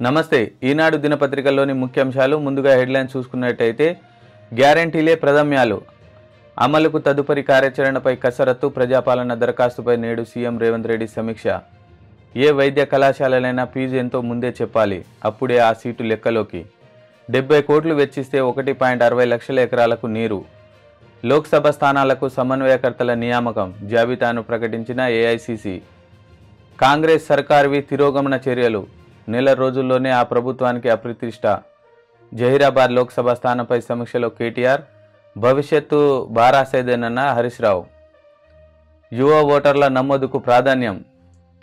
నమస్తే. ఈనాడు దినపత్రికల్లోని ముఖ్యాంశాలు ముందుగా హెడ్లైన్స్ చూసుకున్నట్టయితే గ్యారంటీలే ప్రథమ్యాలు, అమలుకు తదుపరి కార్యాచరణపై కసరత్తు, ప్రజాపాలన దరఖాస్తుపై నేడు సీఎం రేవంత్ రెడ్డి సమీక్ష. ఏ వైద్య కళాశాలలైనా ఫీజు ఎంతో ముందే చెప్పాలి, అప్పుడే ఆ సీటు లెక్కలోకి. 70 కోట్లు వెచ్చిస్తే 1.60 లక్షల ఎకరాలకు నీరు. లోక్సభ స్థానాలకు సమన్వయకర్తల నియామకం, జాబితాను ప్రకటించిన ఏఐసీసీ. కాంగ్రెస్ సర్కారువి తిరోగమన చర్యలు, నెల రోజుల్లోనే ఆ ప్రభుత్వానికి అప్రతిష్ట. జహీరాబాద్ లోక్సభ స్థానంపై సమీక్షలో కేటీఆర్, భవిష్యత్తు బారాసేదేనన్న హరీష్ రావు. యువ ఓటర్ల నమోదుకు ప్రాధాన్యం,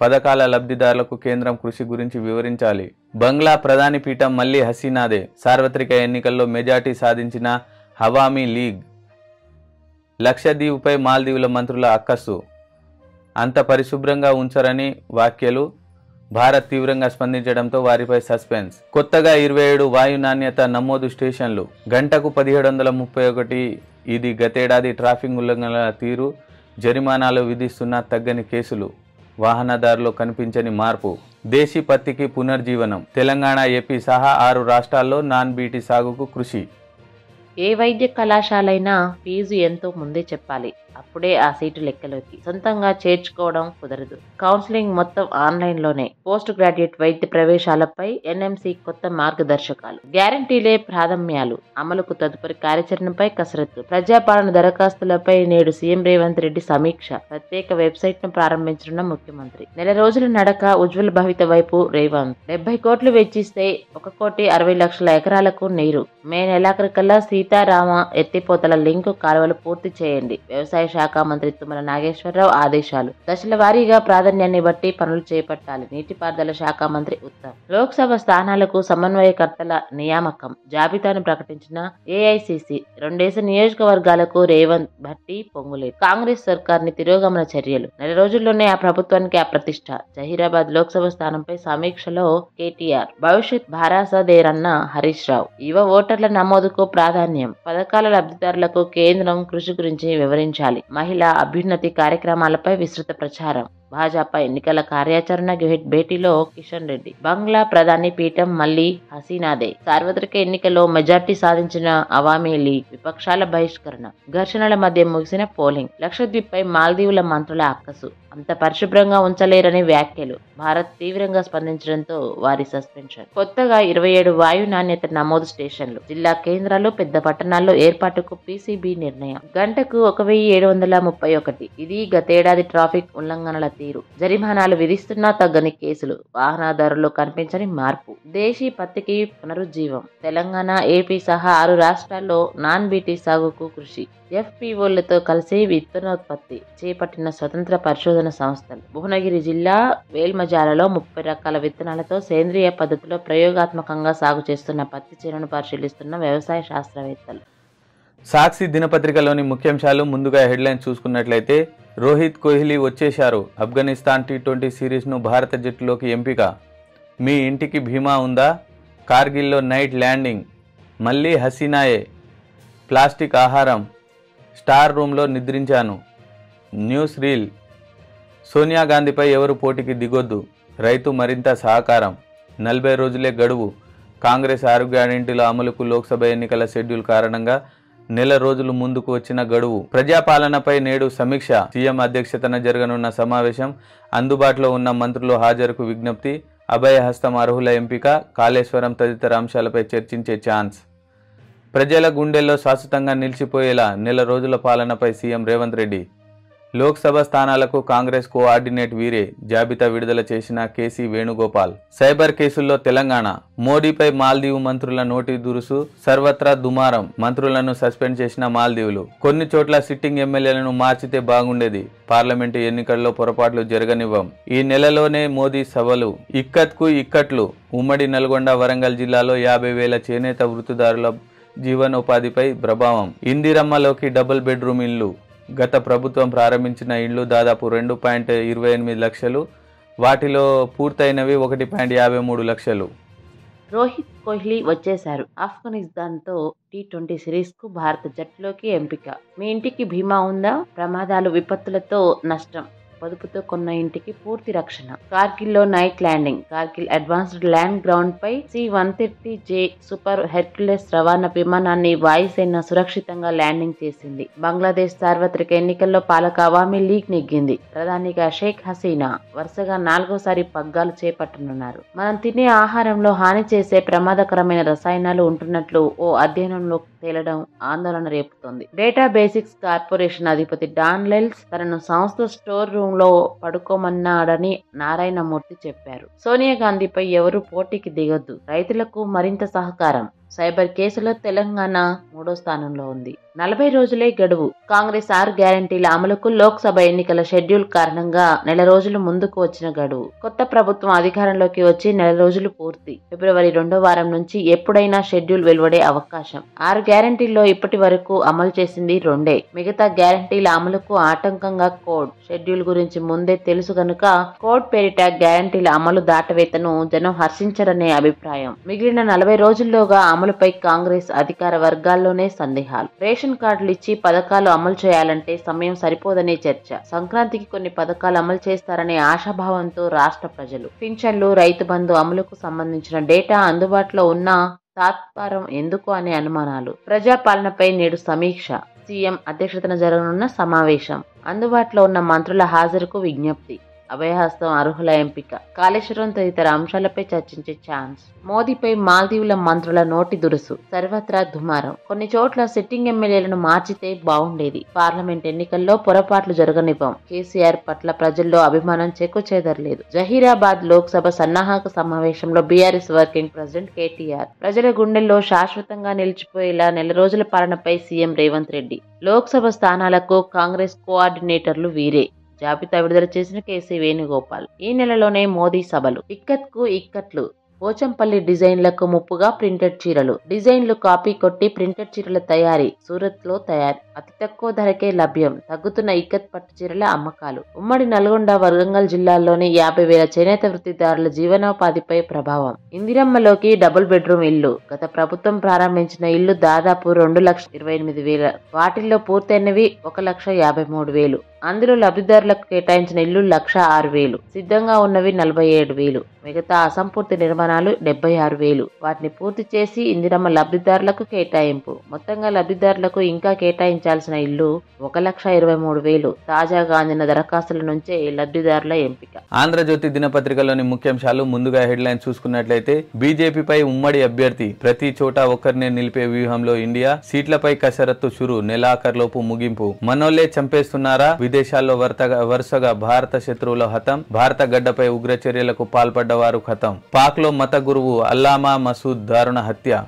పథకాల లబ్ధిదారులకు కేంద్రం కృషి గురించి వివరించాలి. బంగ్లా ప్రధాని పీఠం మళ్లీ హసీనాదే, సార్వత్రిక ఎన్నికల్లో మెజార్టీ సాధించిన హవామీ లీగ్. లక్షద్వీపుపై మాల్దీవుల మంత్రుల అక్కసు, అంత పరిశుభ్రంగా ఉంచరని వ్యాఖ్యలు. భారత్ తీవ్రంగా స్పందించడంతో వారిపై సస్పెన్స్. కొత్తగా 27 వాయు నాణ్యత నమోదు స్టేషన్లు, గంటకు 1731. ఇది గతేడాది ట్రాఫిక్ ఉల్లంఘనల తీరు. జరిమానాలు విధిస్తున్న తగ్గని కేసులు, వాహనదారులు కనిపించని మార్పు. దేశీ పత్తికి పునర్జీవనం, తెలంగాణ, ఏపీ సహా 6 రాష్ట్రాల్లో నాన్ బీటీ సాగుకు కృషి. ఏ వైద్య కళాశాలైనా ఫీజు ఎంతో ముందే చెప్పాలి, అప్పుడే ఆ సీటు లెక్కలోకి. సొంతంగా చేర్చుకోవడం కుదరదు. కౌన్సిలింగ్ మొత్తం ఆన్లైన్లోనే. పోస్ట్ గ్రాడ్యుయేట్ వైద్య ప్రవేశాలపై ఎన్ఎంసీ కొత్త మార్గదర్శకాలు. గ్యారంటీలే ప్రాథమ్యాలు, అమలుకు తదుపరి కార్యాచరణపై కసరత్తు. ప్రజాపాలన దరఖాస్తులపై నేడు సీఎం రేవంత్ రెడ్డి సమీక్ష. ప్రత్యేక వెబ్సైట్ ను ప్రారంభించనున్న ముఖ్యమంత్రి. నెల రోజుల నడక, ఉజ్వల భవిత వైపు రేవంత్. 70 కోట్లు వెచ్చిస్తే 1.60 లక్షల ఎకరాలకు నీరు. మే నెలాఖరుకల్లా సీతారామ ఎత్తిపోతల లింకు కాలువలు పూర్తి చేయండి. వ్యవసాయ శాఖ మంత్రి తుమ్మల నాగేశ్వరరావు ఆదేశాలు. దశల వారీగా ప్రాధాన్యాన్ని బట్టి పనులు చేపట్టాలి. నీటిపారుదల శాఖ మంత్రి ఉత్తమ్. లోక్సభ స్థానాలకు సమన్వయకర్తల నియామకం, జాబితాను ప్రకటించిన ఏఐసీసీ. 2 నియోజకవర్గాలకు రేవంత్ భట్టి పొంగులేదు. కాంగ్రెస్ సర్కార్ని తిరోగమన చర్యలు, నెల రోజుల్లోనే ఆ ప్రభుత్వానికి అప్రతిష్ట. జహీరాబాద్ లోక్సభ స్థానంపై సమీక్షలో కేటీఆర్, భవిష్యత్ భారాసదేరన్న హరీష్ రావు. యువ ఓటర్ల నమోదుకు ప్రాధాన్యం, పథకాల లబ్ధిదారులకు కేంద్రం కృషి గురించి వివరించాలి. మహిళా అభ్యున్నతి కార్యక్రమాలపై విస్తృత ప్రచారం. భాజపా ఎన్నికల కార్యాచరణ భేటీలో కిషన్ రెడ్డి. బంగ్లా ప్రధాని పీఠం మళ్లీ హసీనాదే, సార్వత్రిక ఎన్నికల్లో మెజార్టీ సాధించిన అవామీ లీగ్. విపక్షాల బహిష్కరణ, ఘర్షణల మధ్య ముగిసిన పోలింగ్. లక్షద్వీప్పై మాల్దీవుల మంత్రుల అక్కసు, అంత పరిశుభ్రంగా ఉంచలేరని వ్యాఖ్యలు. భారత్ తీవ్రంగా స్పందించడంతో వారి సస్పెన్షన్. కొత్తగా 27 వాయు నాణ్యత నమోదు స్టేషన్లు, జిల్లా కేంద్రాలు, పెద్ద పట్టణాల్లో ఏర్పాటుకు పీసీబీ నిర్ణయం. గంటకు 1731. ఇది గతేడాది ట్రాఫిక్ ఉల్లంఘనల తీరు. జరిమానాలు విధిస్తున్నా తగ్గని కేసులు, వాహనదారులు కనిపించని మార్పు. దేశీ పత్తికి పునరుజ్జీవం, తెలంగాణ, ఏపీ సహా 6 రాష్ట్రాల్లో నాన్ బీటీ సాగుకు కృషి. ఎఫ్పీఓలతో కలిసి విత్తనోత్పత్తి చేపట్టిన స్వతంత్ర పరిశోధన సంస్థలు. భువనగిరి జిల్లా వేల్మజాలలో 30 రకాల విత్తనాలతో సేంద్రియ పద్ధతిలో ప్రయోగాత్మకంగా సాగు చేస్తున్న పత్తి చేనును పరిశీలిస్తున్న వ్యవసాయ శాస్త్రవేత్తలు. సాక్షి దినపత్రికలోని ముఖ్యాంశాలు ముందుగా హెడ్లైన్స్ చూసుకున్నట్లయితే రోహిత్ కోహ్లీ వచ్చేశారు, ఆఫ్ఘనిస్తాన్ టీ20 సిరీస్ను భారత జట్టులోకి ఎంపిక. మీ ఇంటికి బీమా ఉందా? కార్గిల్లో నైట్ ల్యాండింగ్, మళ్ళీ హసీనాయే. ప్లాస్టిక్ ఆహారం, స్టార్ రూమ్లో నిద్రించాను. న్యూస్ రీల్, సోనియా గాంధీపై ఎవరు పోటీకి దిగొద్దు, రైతు మరింత సహకారం. 40 రోజులే గడువు. కాంగ్రెస్ 6 గ్యారెంటీల అమలుకు లోక్సభ ఎన్నికల షెడ్యూల్ కారణంగా నెల రోజులు ముందుకు వచ్చిన గడువు. ప్రజాపాలనపై నేడు సమీక్ష. సీఎం అధ్యక్షతన జరగనున్న సమావేశం. అందుబాటులో ఉన్న మంత్రులు హాజరుకు విజ్ఞప్తి. అభయహస్తం అర్హుల ఎంపిక, కాళేశ్వరం తదితర అంశాలపై చర్చించే ఛాన్స్. ప్రజల గుండెల్లో శాశ్వతంగా నిలిచిపోయేలా నెల రోజుల పాలనపై సీఎం రేవంత్ రెడ్డి. లోక్సభ స్థానాలకు కాంగ్రెస్ కోఆర్డినేట్ వీరే, జాబితా విడుదల చేసిన కేసీ వేణుగోపాల్. సైబర్ కేసుల్లో తెలంగాణ, మోడీపై మాల్దీవు మంత్రుల నోటి దురుసు, సర్వత్రా దుమారం. మంత్రులను సస్పెండ్ చేసిన మాల్దీవులు. కొన్ని చోట్ల సిట్టింగ్ ఎమ్మెల్యేలను మార్చితే బాగుండేది, పార్లమెంటు ఎన్నికల్లో పొరపాట్లు జరగనివ్వం. ఈ నెలలోనే మోదీ సభలు. ఇక్కత్కు ఇక్కట్లు. ఉమ్మడి నల్గొండ, వరంగల్ జిల్లాలో 50,000 చేనేత వృత్తిదారుల జీవనోపాధిపై ప్రభావం. ఇందిరమ్మలోకి డబుల్ బెడ్రూమ్ ఇళ్లు. గత ప్రభుత్వం ప్రారంభించిన ఇళ్లు దాదాపు 2.28 లక్షలు, వాటిలో పూర్తయినవి 1.53 లక్షలు. రోహిత్ కోహ్లీ వచ్చేశారు, ఆఫ్ఘనిస్తాన్తో టీ20 సిరీస్కు భారత జట్టులోకి ఎంపిక. మీ ఇంటికి బీమా ఉందా? ప్రమాదాలు, విపత్తులతో నష్టం, పొదుపుతో కొన్న ఇంటికి పూర్తి రక్షణ. కార్గిల్లో night landing. Kargil advanced landing ground పై C-130J సూపర్ హెర్క్యులెస్ రవాణా విమానాన్ని వాయుసేన సురక్షితంగా ల్యాండింగ్ చేసింది. బంగ్లాదేశ్ సార్వత్రిక ఎన్నికల్లో పాలక అవామీ లీగ్ నెగ్గింది. ప్రధానిగా షేక్ హసీనా వరుసగా 4వసారి పగ్గాలు చేపట్టనున్నారు. మనం తినే ఆహారంలో హాని చేసే ప్రమాదకరమైన రసాయనాలు ఉంటున్నట్లు ఓ అధ్యయనంలో తేలడం ఆందోళన రేపుతోంది. డేటా బేసిక్స్ కార్పొరేషన్ అధిపతి డాన్ లెల్స్ తనను సంస్థ స్టోర్ రూమ్ లో పడుకోమన్నాడని నారాయణమూర్తి చెప్పారు. సోనియా గాంధీపై ఎవరూ పోటీకి దిగొద్దు, రైతులకు మరింత సహకారం. సైబర్ కేసులో తెలంగాణ 3వ స్థానంలో ఉంది. 40 రోజులే గడువు. కాంగ్రెస్ 6 గ్యారంటీల అమలుకు లోక్సభ ఎన్నికల షెడ్యూల్ కారణంగా నెల రోజులు ముందుకు వచ్చిన గడువు. కొత్త ప్రభుత్వం అధికారంలోకి వచ్చి నెల రోజులు పూర్తి. ఫిబ్రవరి 2వ వారం నుంచి ఎప్పుడైనా షెడ్యూల్ వెలువడే అవకాశం. 6 గ్యారంటీల్లో ఇప్పటి వరకు అమలు చేసింది 2. మిగతా గ్యారంటీల అమలుకు ఆటంకంగా కోడ్ షెడ్యూల్ గురించి ముందే తెలుసు గనుక కోడ్ పేరిట గ్యారంటీల అమలు దాటవేతను జనం హర్షించరనే అభిప్రాయం. మిగిలిన 40 రోజుల్లోగా అమలుపై కాంగ్రెస్ అధికార వర్గాల్లోనే సందేహాలు. రేషన్ కార్డులు ఇచ్చి పథకాలు అమలు చేయాలంటే సమయం సరిపోదనే చర్చ. సంక్రాంతికి కొన్ని పథకాలు అమలు చేస్తారనే ఆశాభావంతో రాష్ట్ర ప్రజలు. పింఛన్లు, రైతు బంధు అమలుకు సంబంధించిన డేటా అందుబాటులో ఉన్నా తాత్పరం ఎందుకు అనే అనుమానాలు. ప్రజాపాలనపై నేడు సమీక్ష. సీఎం అధ్యక్షతన జరగనున్న సమావేశం. అందుబాటులో ఉన్న మంత్రుల హాజరుకు విజ్ఞప్తి. అభయహస్తం అర్హుల ఎంపిక. కాళేశ్వరం తదితర అంశాలపై చర్చించే ఛాన్స్. మోదీపై మాల్దీవుల మంత్రుల నోటి దురుసు. సర్వత్రా దుమారం. కొన్ని చోట్ల సిట్టింగ్ ఎమ్మెల్యేలను మార్చితే బాగుండేది. పార్లమెంట్ ఎన్నికల్లో పొరపాట్లు జరగనివ్వం. కేసీఆర్ పట్ల ప్రజల్లో అభిమానం చెక్కుచెదరలేదు. జహీరాబాద్ లోక్సభ సన్నాహక సమావేశంలో బీఆర్ఎస్ వర్కింగ్ ప్రెసిడెంట్ కేటీఆర్. ప్రజల గుండెల్లో శాశ్వతంగా నిలిచిపోయేలా నెల రోజుల పాలనపై సీఎం రేవంత్ రెడ్డి. లోక్సభ స్థానాలకు కాంగ్రెస్ కోఆర్డినేటర్లు వీరే. జాబితా విడుదల చేసిన కేసీ వేణుగోపాల్. ఈ నెలలోనే మోదీ సభలు. ఇక్కత్కు ఇక్కట్లు. పోచంపల్లి డిజైన్లకు ముప్పుగా ప్రింటెడ్ చీరలు. డిజైన్లు కాపీ కొట్టి ప్రింటెడ్ చీరల తయారీ. సూరత్ లో తయారీ. అతి తక్కువ ధరకే లభ్యం. తగ్గుతున్న ఇక్కత్ పట్టు చీరల అమ్మకాలు. ఉమ్మడి నల్గొండ, వరంగల్ జిల్లాల్లోని 50,000 చేనేత వృత్తిదారుల జీవనోపాధిపై ప్రభావం. ఇందిరమ్మలోకి డబుల్ బెడ్రూమ్ ఇల్లు. గత ప్రభుత్వం ప్రారంభించిన ఇల్లు దాదాపు 2,28,000. వాటిల్లో పూర్తయినవి 1,53,000. అందులో లబ్ధిదారులకు కేటాయించిన ఇల్లు 1,06,000. సిద్ధంగా ఉన్నవి 47,000. మిగతా అసంపూర్తి నిర్మాణాలు 76,000. వాటిని పూర్తి చేసి ఇందిరమ్మ లబ్ధిదారులకు కేటాయింపు. మొత్తంగా లబ్ధిదారులకు ఇంకా కేటాయించాల్సిన ఇల్లు 1,23,000. తాజాగా అందిన దరఖాస్తుల నుంచే లబ్ధిదారుల ఎంపిక. ఆంధ్రజ్యోతి దినపత్రికలోని ముఖ్యాంశాలు. ముందుగా హెడ్లైన్ చూసుకున్నట్లయితే బీజేపీపై ఉమ్మడి అభ్యర్థి. ప్రతి చోట ఒక్కరినే నిలిపే వ్యూహంలో ఇండియా. సీట్లపై కసరత్తు షురు. నెలాఖరులోపు ముగింపు. మనోళ్లే చంపేస్తున్నారా? విదేశాల్లో వరుసగా భారత శత్రువుల హతం. భారత గడ్డపై ఉగ్ర చర్యలకు పాల్పడ్డవారు ఖతం. పాక్ లో మత గురువు అల్లామా మసూద్ దారుణ హత్య.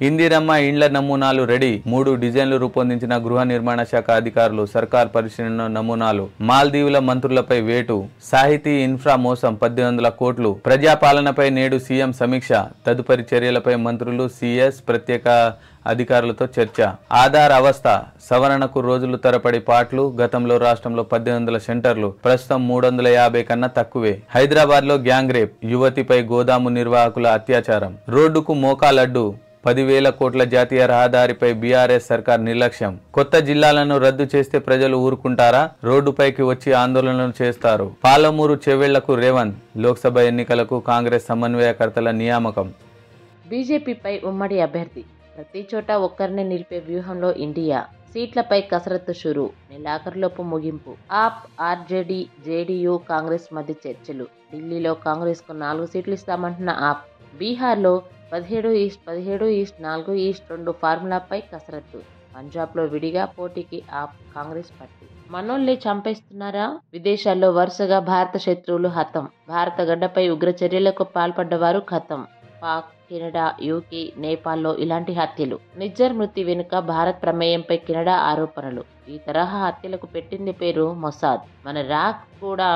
ఇందిరమ్మ ఇండ్ల నమూనాలు రెడీ. 3 డిజైన్లు రూపొందించిన గృహ నిర్మాణ శాఖ అధికారులు. సర్కార్ పరిశీలన నమూనాలు. మాల్దీవుల మంత్రులపై వేటు. సాహితీ ఇన్ఫ్రా మోసం 1,800 కోట్లు. ప్రజాపాలనపై నేడు సీఎం సమీక్ష. తదుపరి చర్యలపై మంత్రులు, సీఎస్, ప్రత్యేక అధికారులతో చర్చ. ఆధార్ అవస్థ సవరణకు రోజులు తరబడి పాట్లు. గతంలో రాష్ట్రంలో 1,800 సెంటర్లు. ప్రస్తుతం 350 కన్నా తక్కువే. హైదరాబాద్ లో గ్యాంగ్ రేప్. యువతిపై గోదాము నిర్వాహకుల అత్యాచారం. రోడ్డుకు మోకాలడ్డు. 10,000 కోట్ల జాతీయ రహదారిపై బీఆర్ఎస్ సర్కార్ నిర్లక్ష్యం. కొత్త జిల్లాలను రద్దు చేస్తే ప్రజలు ఊరుకుంటారా? రోడ్డుపైకి వచ్చి ఆందోళనలు చేస్తారు. పాలమూరు చెవెళ్లకు రేవంత్. లోక్సభ ఎన్నికలకు కాంగ్రెస్ సమన్వయకర్తల నియామకం. బీజేపీపై ఉమ్మడి అభ్యర్థి. ప్రతి చోట ఒక్కరినే నిలిపే వ్యూహంలో ఇండియా. సీట్లపై కసరత్తు షురు. నెలాఖరులోపు ముగింపు. ఆప్, ఆర్జేడీ, జేడీయూ, కాంగ్రెస్ మధ్య చర్చలు. ఢిల్లీలో కాంగ్రెస్ కు 4 సీట్లు ఇస్తామంటున్న ఆప్. బీహార్లో 17:17:4:2 ఫార్ములాపై కసరత్తు. పంజాబ్లో విడిగా పోటీకి ఆప్, కాంగ్రెస్ పార్టీ. మనోళ్లే చంపేస్తున్నారా? విదేశాల్లో వరుసగా భారత శత్రువులు హతం. భారత గడ్డపై ఉగ్ర చర్యలకు పాల్పడ్డవారు ఖతం. పాక్, కెనడా, యూకే, నేపాల్లో ఇలాంటి హత్యలు. నిజ్జర్ మృతి వెనుక భారత్ ప్రమేయంపై కెనడా ఆరోపణలు. ఈ తరహా హత్యలకు పెట్టింది పేరు మొసాద్. మన రాక్ కూడా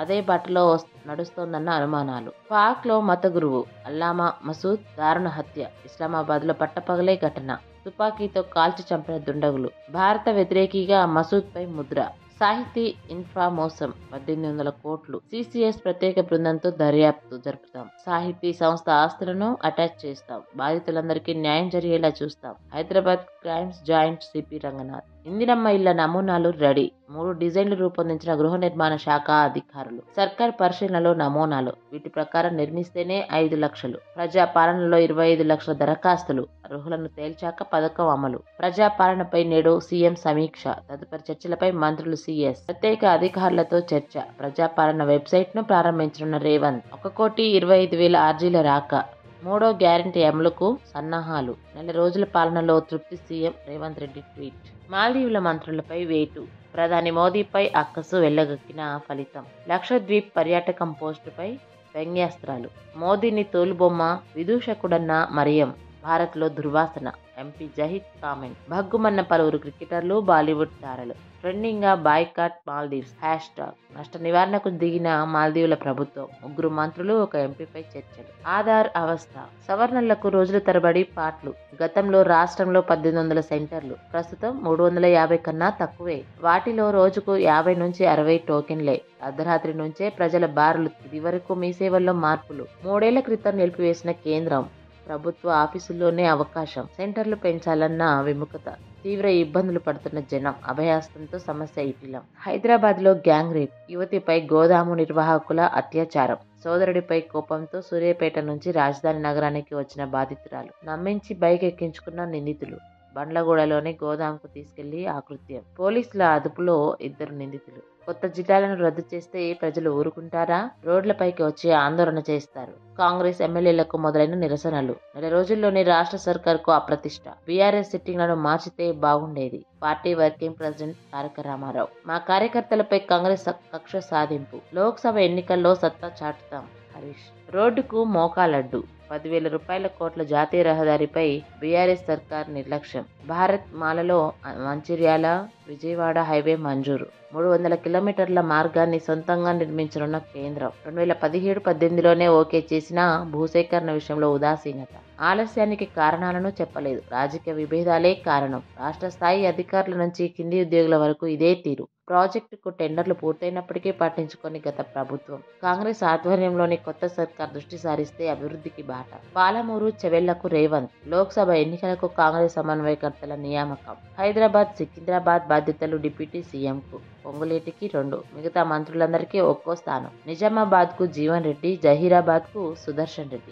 అదే బాటలో నడుస్తోందన్న అనుమానాలు. పాక్ లో మత గురువు అల్లామా మసూద్ దారుణ హత్య. ఇస్లామాబాద్ లో పట్టపగలే ఘటన. తుపాకీతో కాల్చి చంపిన దుండగులు. భారత వ్యతిరేకిగా మసూద్ పై ముద్ర. సాహితీ ఇన్ఫ్రా మోసం 1,800 కోట్లు. సిసిఎస్ ప్రత్యేక బృందంతో దర్యాప్తు జరుపుతాం. సాహితీ సంస్థ ఆస్తులను అటాచ్ చేస్తాం. బాధితులందరికీ న్యాయం జరిగేలా చూస్తాం. Hyderabad crimes joint CP Ranganath. Indiramma ఇళ్ల నమూనాలు రెడీ. 3 డిజైన్లు రూపొందించిన గృహ నిర్మాణ శాఖ అధికారులు. సర్కార్ పరిశీలనలో నమూనాలు. వీటి ప్రకారం నిర్మిస్తేనే 5 లక్షలు. ప్రజాపాలనలో 25 లక్షల దరఖాస్తులు. అర్హులను తేల్చాక పథకం అమలు. ప్రజాపాలనపై నేడు సీఎం సమీక్ష. తదుపరి చర్చలపై మంత్రులు సీఎస్. ప్రత్యేక అధికారులతో చర్చ. ప్రజాపాలన వెబ్సైట్ ను ప్రారంభించనున్న రేవంత్. 1,25,000 అర్జీల రాక. 3వ గ్యారంటీ అమలుకు సన్నాహాలు. నెల రోజుల పాలనలో తృప్తి సీఎం రేవంత్ రెడ్డి ట్వీట్. మాల్దీవుల మంత్రులపై వేటు. ప్రధాని మోదీపై అక్కసు వెళ్లగక్కిన ఫలితం. లక్షద్వీప్ పర్యాటకం పోస్టుపై వ్యంగ్యాస్త్రాలు. మోదీని తోలుబొమ్మ, విదూషకుడన్న మరియం. భారత్లో దుర్వాసన. MP Zahid comment. భగ్గుమన్న పలువురు క్రికెటర్లు, బాలీవుడ్ తారలు. ట్రెండింగ్ గా బాయ్కాట్ మాల్దీవ్స్ హ్యాష్టాగ్. నష్ట నివారణకు దిగిన మాల్దీవుల ప్రభుత్వం. 3 మంత్రులు, 1 ఎంపీపై చర్చలు. ఆధార్ అవస్థ. సవర్ణులకు రోజుల తరబడి పాట్లు. గతంలో రాష్ట్రంలో 1800 సెంటర్లు. ప్రస్తుతం 350 కన్నా తక్కువే. వాటిలో రోజుకు 50 నుంచి 60 టోకెన్లే. అర్ధరాత్రి నుంచే ప్రజల బారులు. ఇది వరకు మీ సేవల్లో మార్పులు. 3 ఏళ్ల క్రితం నిలిపివేసిన కేంద్రం. ప్రభుత్వ ఆఫీసుల్లోనే అవకాశం. సెంటర్లు పెంచాలన్న విముఖత. తీవ్ర ఇబ్బందులు పడుతున్న జనం. అభయాస్తంతో సమస్య ఇటిలం. హైదరాబాద్ లో గ్యాంగ్ రేప్. యువతిపై గోదాము నిర్వాహకుల అత్యాచారం. సోదరుడిపై కోపంతో సూర్యాపేట నుంచి రాజధాని నగరానికి వచ్చిన బాధితురాలు. నమ్మించి బైక్ ఎక్కించుకున్న నిందితులు. బండ్లగూడలోని గోదాంకు తీసుకెళ్లి ఆకృత్యం. పోలీసుల అదుపులో 2 నిందితులు. కొత్త జిల్లాలను రద్దు చేస్తే ప్రజలు ఊరుకుంటారా? రోడ్లపైకి వచ్చి ఆందోళన చేస్తారు. కాంగ్రెస్ ఎమ్మెల్యేలకు మొదలైన నిరసనలు. నెల రోజుల్లోనే రాష్ట్ర సర్కార్కు అప్రతిష్ట. బీఆర్ఎస్ సిట్టింగ్లను మార్చితే బాగుండేది. పార్టీ వర్కింగ్ ప్రెసిడెంట్ తారక రామారావు. మా కార్యకర్తలపై కాంగ్రెస్ కక్ష సాధింపు. లోక్సభ ఎన్నికల్లో సత్తా చాటుతాం. హరీష్. రోడ్డుకు మోకాలడ్డు. 10,000 రూపాయల కోట్ల జాతీయ రహదారిపై బీఆర్ఎస్ సర్కార్ నిర్లక్ష్యం. భారత్ మాలలో మంచిర్యాల విజయవాడ హైవే మంజూరు. 300 కిలోమీటర్ల మార్గాన్ని సొంతంగా నిర్మించనున్న కేంద్రం. 2017-18లోనే ఓకే చేసిన భూసేకరణ విషయంలో ఉదాసీనత. ఆలస్యానికి కారణాలను చెప్పలేదు. రాజకీయ విభేదాలే కారణం. రాష్ట్ర స్థాయి అధికారుల నుంచి కింది ఉద్యోగుల వరకు ఇదే తీరు. ప్రాజెక్టుకు టెండర్లు పూర్తయినప్పటికీ పట్టించుకొని గత ప్రభుత్వం. కాంగ్రెస్ ఆధ్వర్యంలోని కొత్త సర్కార్ దృష్టి సారిస్తే అభివృద్ధికి బాట. పాలమూరు చెవెళ్లకు రేవంత్. లోక్సభ ఎన్నికలకు కాంగ్రెస్ సమన్వయకర్తల నియామకం. హైదరాబాద్, సికింద్రాబాద్ బాధ్యతలు డిప్యూటీ సీఎంకు. పొంగులేటికి 2. మిగతా మంత్రులందరికీ ఒక్కో స్థానం. నిజామాబాద్ కు జీవన్ రెడ్డి, జహీరాబాద్ కు సుదర్శన్ రెడ్డి.